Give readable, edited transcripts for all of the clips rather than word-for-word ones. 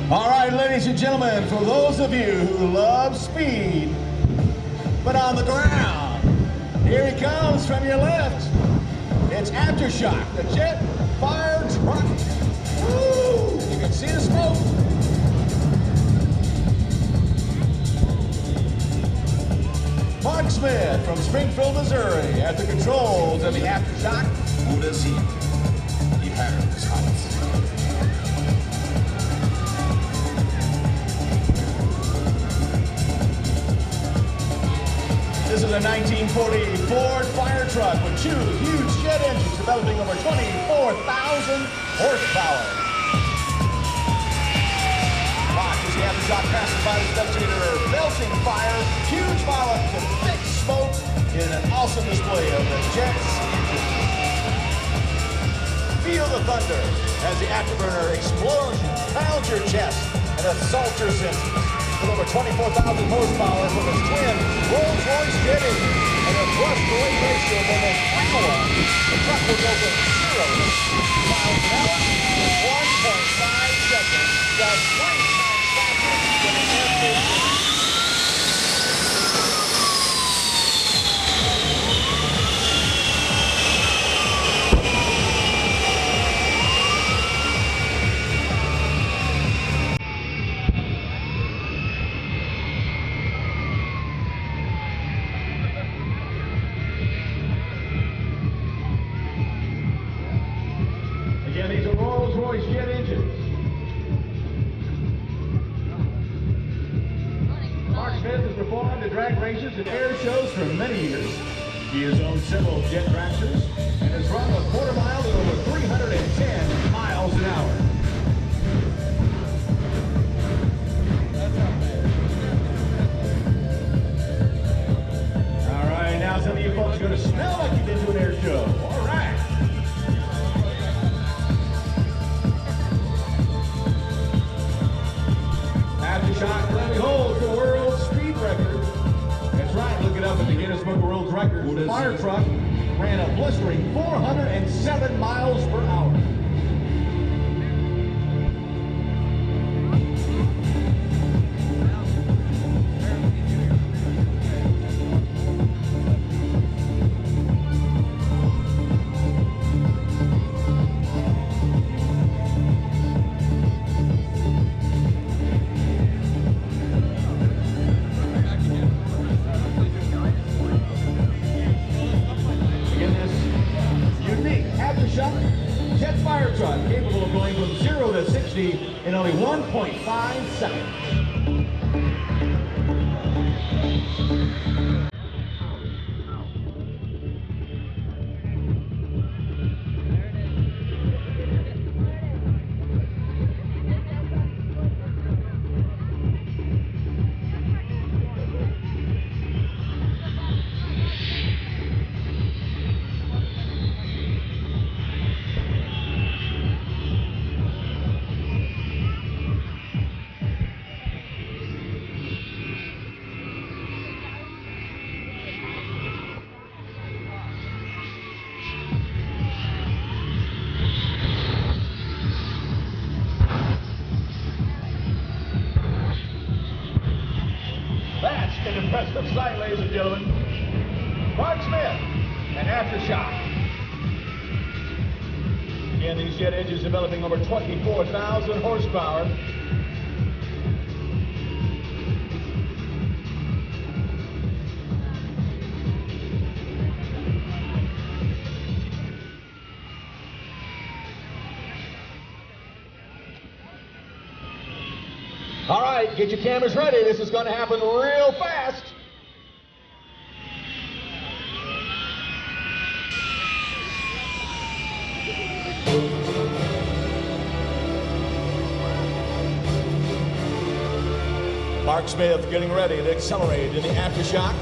All right, ladies and gentlemen, for those of you who love speed, but on the ground, here he comes from your left. It's Aftershock, the jet fire truck. Woo! You can see the smoke. Mark Smith from Springfield, Missouri, at the controls of the Aftershock. Oder Sie, die Herren des Hauses. This is a 1940 Ford fire truck with two huge jet engines developing over 24,000 horsepower. Watch as the Aftershock passes by the spectator, belching fire, huge volumes of thick smoke in an awesome display of the jet's engine. Feel the thunder as the afterburner explosion pounds your chest and assaults your senses. With over 24,000 horsepower from its twin Rolls-Royce jet engine and a thrust-to-weight ratio of almost 3:1, the truck will go from 0 to 60 miles an hour in 1.5 seconds, just 20 times faster than an airplane. Again, these are Rolls-Royce jet engines. Mark Smith has performed at drag races and air shows for many years. He has owned several jet dragsters and has run a quarter mile at over 310 miles an hour. All right, now some of you folks are going to smell like you've been to an air show. All right. Aftershock currently holds the world speed record. That's right, look it up at the Guinness World Record. The fire truck ran a blistering 407 miles per hour. Jet fire truck capable of going from 0 to 60 in only 1.5 seconds. That's an impressive sight, ladies and gentlemen. Mark Smith and Aftershock. Again, these jet engines developing over 24,000 horsepower. All right, get your cameras ready. This is going to happen real fast. Mark Smith getting ready to accelerate in the Aftershock.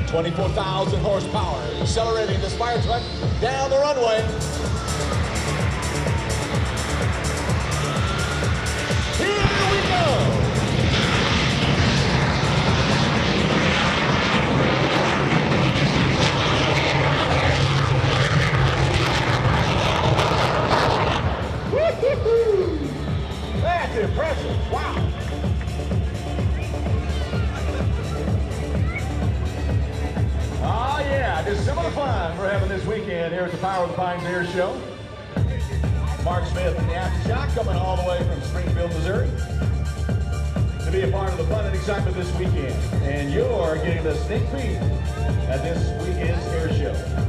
24,000 horsepower, accelerating this fire truck down the runway. Here we go! of the Pines Airshow. Mark Smith and the Aftershock coming all the way from Springfield, Missouri to be a part of the fun and excitement this weekend. And you're getting the sneak peek at this weekend's Airshow.